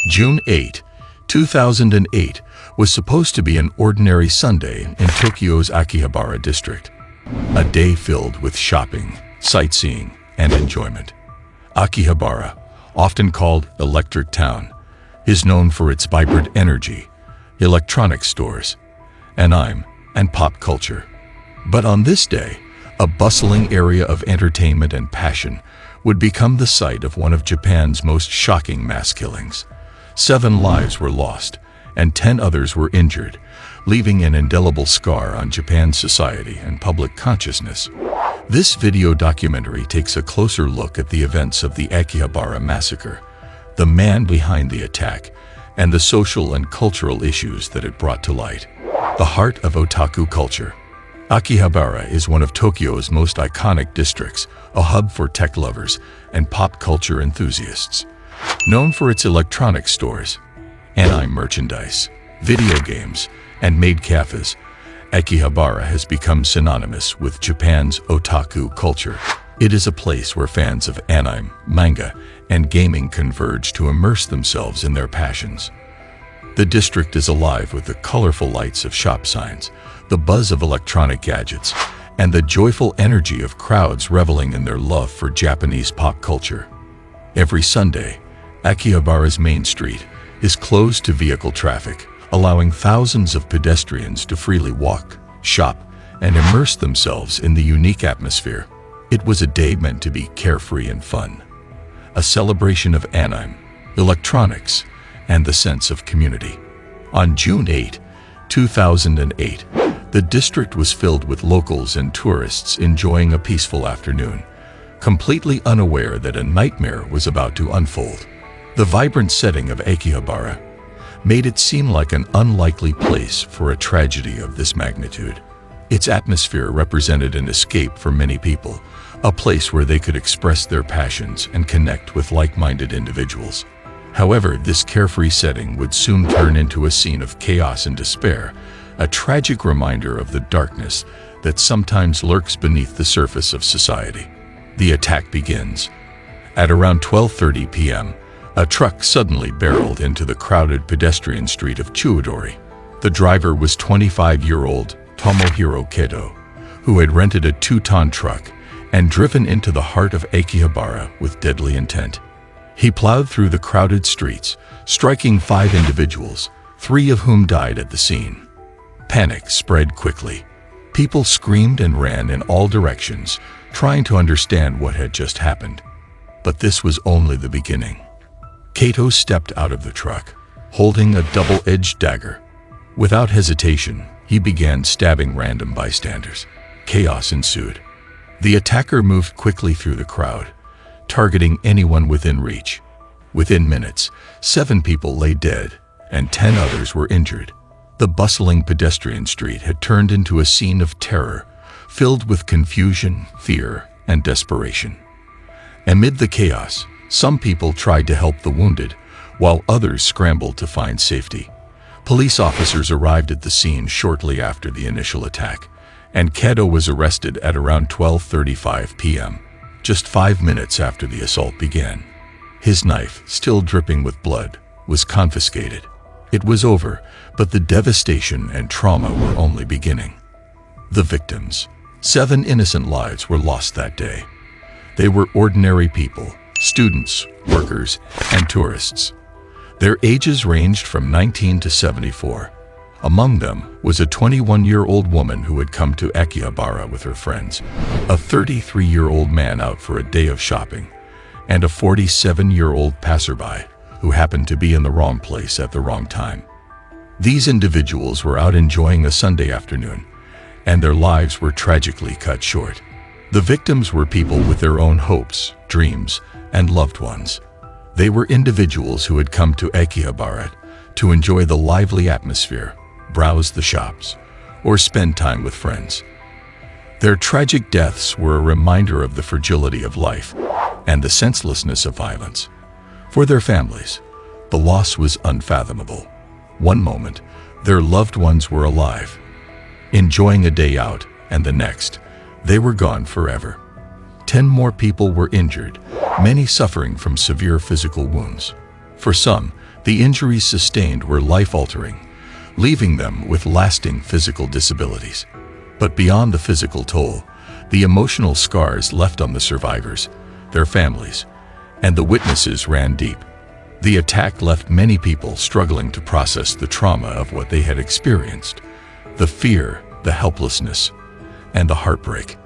June 8, 2008 was supposed to be an ordinary Sunday in Tokyo's Akihabara district. A day filled with shopping, sightseeing, and enjoyment. Akihabara, often called Electric Town, is known for its vibrant energy, electronics stores, anime, and pop culture. But on this day, a bustling area of entertainment and passion would become the site of one of Japan's most shocking mass killings. 7 lives were lost, and 10 others were injured, leaving an indelible scar on Japan's society and public consciousness. This video documentary takes a closer look at the events of the Akihabara massacre, the man behind the attack, and the social and cultural issues that it brought to light. The heart of otaku culture. Akihabara is one of Tokyo's most iconic districts, a hub for tech lovers and pop culture enthusiasts. Known for its electronic stores, anime merchandise, video games, and maid cafes, Akihabara has become synonymous with Japan's otaku culture. It is a place where fans of anime, manga, and gaming converge to immerse themselves in their passions. The district is alive with the colorful lights of shop signs, the buzz of electronic gadgets, and the joyful energy of crowds reveling in their love for Japanese pop culture. Every Sunday, Akihabara's main street is closed to vehicle traffic, allowing thousands of pedestrians to freely walk, shop, and immerse themselves in the unique atmosphere. It was a day meant to be carefree and fun, a celebration of anime, electronics, and the sense of community. On June 8, 2008, the district was filled with locals and tourists enjoying a peaceful afternoon, completely unaware that a nightmare was about to unfold. The vibrant setting of Akihabara made it seem like an unlikely place for a tragedy of this magnitude. Its atmosphere represented an escape for many people, a place where they could express their passions and connect with like-minded individuals. However, this carefree setting would soon turn into a scene of chaos and despair, a tragic reminder of the darkness that sometimes lurks beneath the surface of society. The attack begins. At around 12:30 p.m., a truck suddenly barreled into the crowded pedestrian street of Chuodori. The driver was 25-year-old Tomohiro Keto, who had rented a 2-ton truck and driven into the heart of Akihabara with deadly intent. He plowed through the crowded streets, striking 5 individuals, 3 of whom died at the scene. Panic spread quickly. People screamed and ran in all directions, trying to understand what had just happened. But this was only the beginning. Kato stepped out of the truck, holding a double-edged dagger. Without hesitation, he began stabbing random bystanders. Chaos ensued. The attacker moved quickly through the crowd, targeting anyone within reach. Within minutes, 7 people lay dead, and 10 others were injured. The bustling pedestrian street had turned into a scene of terror, filled with confusion, fear, and desperation. Amid the chaos, some people tried to help the wounded, while others scrambled to find safety. Police officers arrived at the scene shortly after the initial attack, and Keto was arrested at around 12:35 p.m., just 5 minutes after the assault began. His knife, still dripping with blood, was confiscated. It was over, but the devastation and trauma were only beginning. The victims. 7 innocent lives were lost that day. They were ordinary people, students, workers, and tourists. Their ages ranged from 19 to 74. Among them was a 21-year-old woman who had come to Akihabara with her friends, a 33-year-old man out for a day of shopping, and a 47-year-old passerby who happened to be in the wrong place at the wrong time. These individuals were out enjoying a Sunday afternoon, and their lives were tragically cut short. The victims were people with their own hopes, dreams, and loved ones. They were individuals who had come to Akihabara to enjoy the lively atmosphere, browse the shops, or spend time with friends. Their tragic deaths were a reminder of the fragility of life and the senselessness of violence. For their families, the loss was unfathomable. One moment, their loved ones were alive, enjoying a day out, and the next, they were gone forever. 10 more people were injured, many suffering from severe physical wounds. For some, The injuries sustained were life-altering, leaving them with lasting physical disabilities. But beyond the physical toll, the emotional scars left on the survivors, their families, and the witnesses ran deep. The attack left many people struggling to process the trauma of what they had experienced, the fear, the helplessness, and the heartbreak.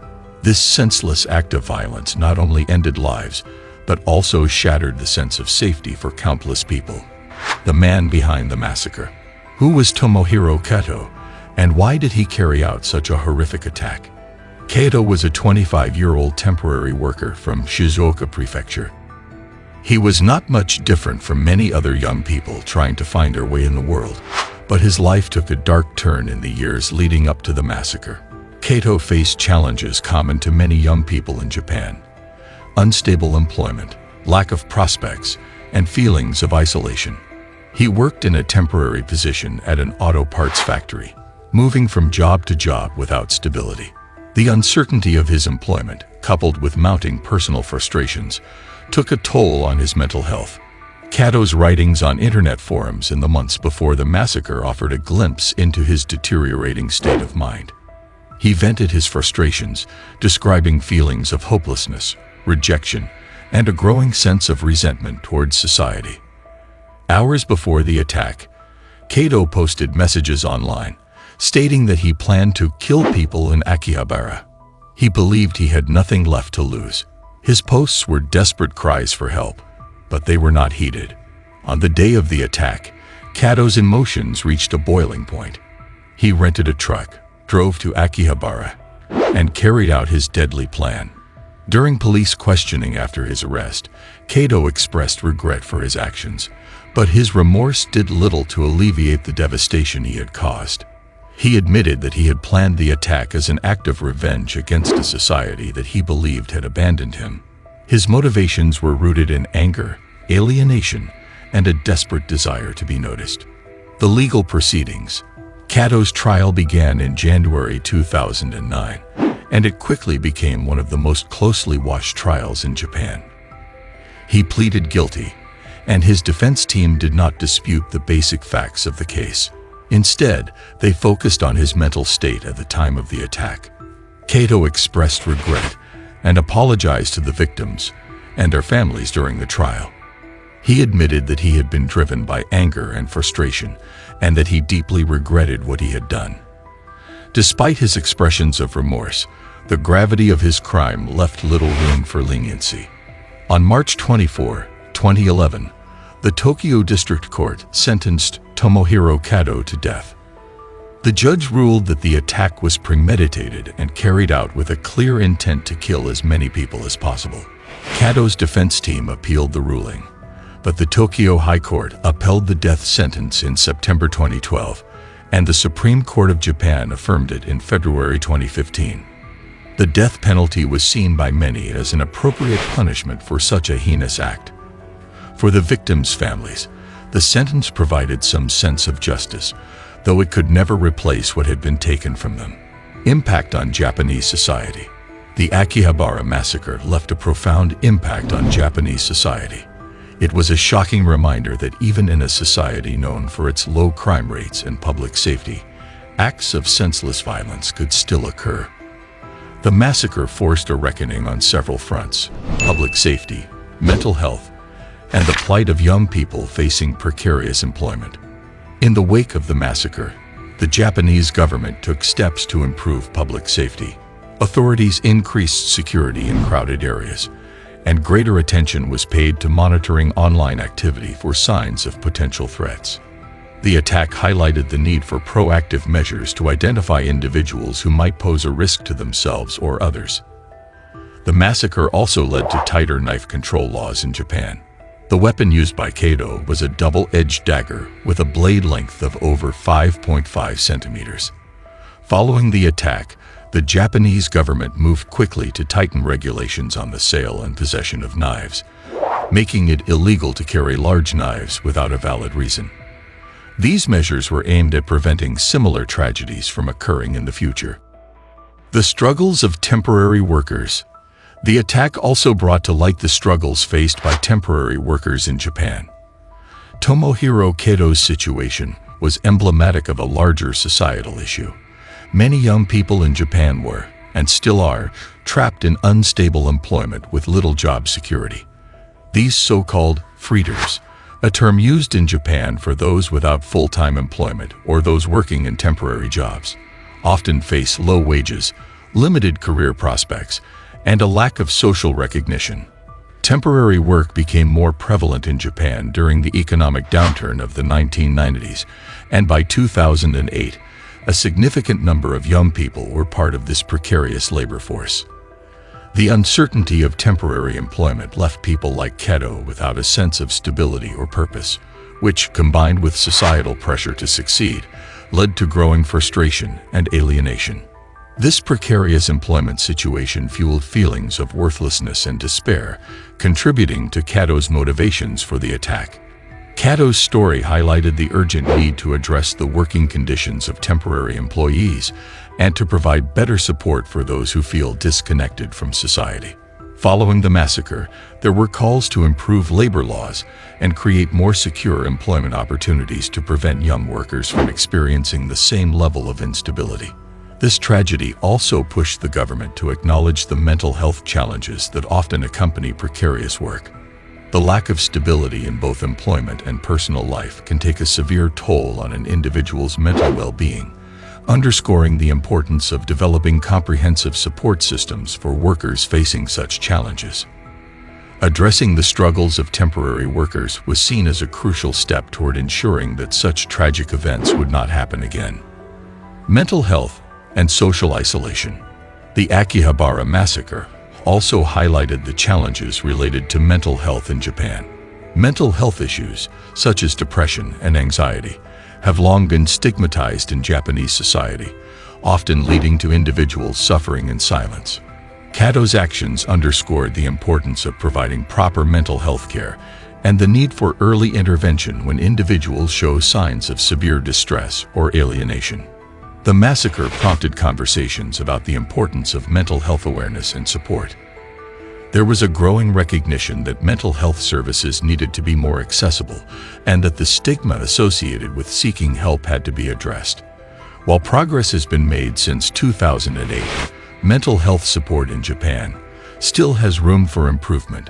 This senseless act of violence not only ended lives, but also shattered the sense of safety for countless people. The man behind the massacre. Who was Tomohiro Kato, and why did he carry out such a horrific attack? Kato was a 25-year-old temporary worker from Shizuoka Prefecture. He was not much different from many other young people trying to find their way in the world, but his life took a dark turn in the years leading up to the massacre. Kato faced challenges common to many young people in Japan: unstable employment, lack of prospects, and feelings of isolation. He worked in a temporary position at an auto parts factory, moving from job to job without stability. The uncertainty of his employment, coupled with mounting personal frustrations, took a toll on his mental health. Kato's writings on internet forums in the months before the massacre offered a glimpse into his deteriorating state of mind. He vented his frustrations, describing feelings of hopelessness, rejection, and a growing sense of resentment towards society. Hours before the attack, Kato posted messages online, stating that he planned to kill people in Akihabara. He believed he had nothing left to lose. His posts were desperate cries for help, but they were not heeded. On the day of the attack, Kato's emotions reached a boiling point. He rented a truck, drove to Akihabara, and carried out his deadly plan. During police questioning after his arrest, Kato expressed regret for his actions, but his remorse did little to alleviate the devastation he had caused. He admitted that he had planned the attack as an act of revenge against a society that he believed had abandoned him. His motivations were rooted in anger, alienation, and a desperate desire to be noticed. The legal proceedings. Kato's trial began in January 2009, and it quickly became one of the most closely watched trials in Japan. He pleaded guilty, and his defense team did not dispute the basic facts of the case. Instead, they focused on his mental state at the time of the attack. Kato expressed regret and apologized to the victims and their families during the trial. He admitted that he had been driven by anger and frustration, and that he deeply regretted what he had done. Despite his expressions of remorse, the gravity of his crime left little room for leniency. On March 24, 2011, the Tokyo District Court sentenced Tomohiro Kato to death. The judge ruled that the attack was premeditated and carried out with a clear intent to kill as many people as possible. Kato's defense team appealed the ruling, but the Tokyo High Court upheld the death sentence in September 2012, and the Supreme Court of Japan affirmed it in February 2015. The death penalty was seen by many as an appropriate punishment for such a heinous act. For the victims' families, the sentence provided some sense of justice, though it could never replace what had been taken from them. Impact on Japanese society. The Akihabara massacre left a profound impact on Japanese society. It was a shocking reminder that even in a society known for its low crime rates and public safety, acts of senseless violence could still occur. The massacre forced a reckoning on several fronts: public safety, mental health, and the plight of young people facing precarious employment. In the wake of the massacre, the Japanese government took steps to improve public safety. Authorities increased security in crowded areas, and greater attention was paid to monitoring online activity for signs of potential threats. The attack highlighted the need for proactive measures to identify individuals who might pose a risk to themselves or others. The massacre also led to tighter knife control laws in Japan. The weapon used by Kato was a double-edged dagger with a blade length of over 5.5 centimeters. Following the attack, the Japanese government moved quickly to tighten regulations on the sale and possession of knives, making it illegal to carry large knives without a valid reason. These measures were aimed at preventing similar tragedies from occurring in the future. The struggles of temporary workers. The attack also brought to light the struggles faced by temporary workers in Japan. Tomohiro Kado's situation was emblematic of a larger societal issue. Many young people in Japan were, and still are, trapped in unstable employment with little job security. These so-called freeders, a term used in Japan for those without full-time employment or those working in temporary jobs, often face low wages, limited career prospects, and a lack of social recognition. Temporary work became more prevalent in Japan during the economic downturn of the 1990s, and by 2008, a significant number of young people were part of this precarious labor force. The uncertainty of temporary employment left people like Kato without a sense of stability or purpose, which, combined with societal pressure to succeed, led to growing frustration and alienation. This precarious employment situation fueled feelings of worthlessness and despair, contributing to Kato's motivations for the attack. Kato's story highlighted the urgent need to address the working conditions of temporary employees and to provide better support for those who feel disconnected from society. Following the massacre, there were calls to improve labor laws and create more secure employment opportunities to prevent young workers from experiencing the same level of instability. This tragedy also pushed the government to acknowledge the mental health challenges that often accompany precarious work. The lack of stability in both employment and personal life can take a severe toll on an individual's mental well-being, underscoring the importance of developing comprehensive support systems for workers facing such challenges. Addressing the struggles of temporary workers was seen as a crucial step toward ensuring that such tragic events would not happen again. Mental health and social isolation. The Akihabara massacre also highlighted the challenges related to mental health in Japan. Mental health issues, such as depression and anxiety, have long been stigmatized in Japanese society, often leading to individuals suffering in silence. Kato's actions underscored the importance of providing proper mental health care and the need for early intervention when individuals show signs of severe distress or alienation. The massacre prompted conversations about the importance of mental health awareness and support. There was a growing recognition that mental health services needed to be more accessible and that the stigma associated with seeking help had to be addressed. While progress has been made since 2008, mental health support in Japan still has room for improvement,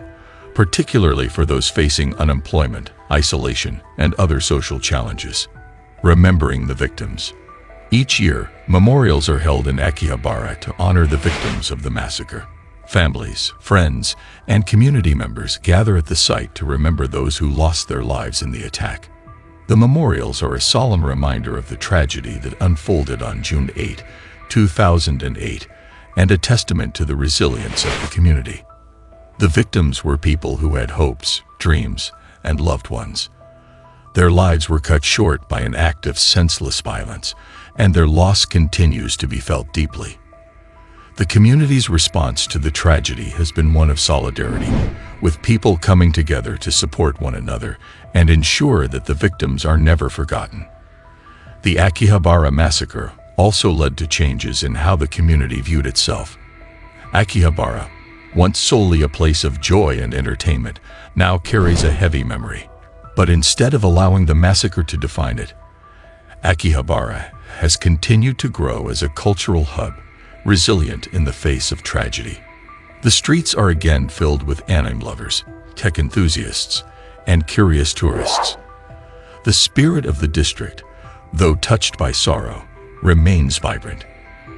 particularly for those facing unemployment, isolation, and other social challenges. Remembering the victims. Each year, memorials are held in Akihabara to honor the victims of the massacre. Families, friends, and community members gather at the site to remember those who lost their lives in the attack. The memorials are a solemn reminder of the tragedy that unfolded on June 8, 2008, and a testament to the resilience of the community. The victims were people who had hopes, dreams, and loved ones. Their lives were cut short by an act of senseless violence, and their loss continues to be felt deeply. The community's response to the tragedy has been one of solidarity, with people coming together to support one another and ensure that the victims are never forgotten. The Akihabara massacre also led to changes in how the community viewed itself. Akihabara, once solely a place of joy and entertainment, now carries a heavy memory. But instead of allowing the massacre to define it, Akihabara has continued to grow as a cultural hub, resilient in the face of tragedy. The streets are again filled with anime lovers, tech enthusiasts, and curious tourists. The spirit of the district, though touched by sorrow, remains vibrant.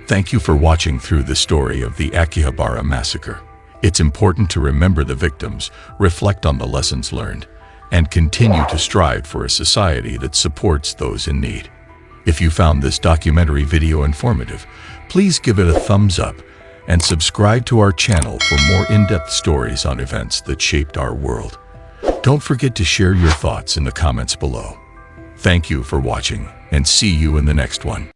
Thank you for watching through the story of the Akihabara massacre. It's important to remember the victims, reflect on the lessons learned, and continue to strive for a society that supports those in need. If you found this documentary video informative, please give it a thumbs up and subscribe to our channel for more in-depth stories on events that shaped our world. Don't forget to share your thoughts in the comments below. Thank you for watching, and see you in the next one.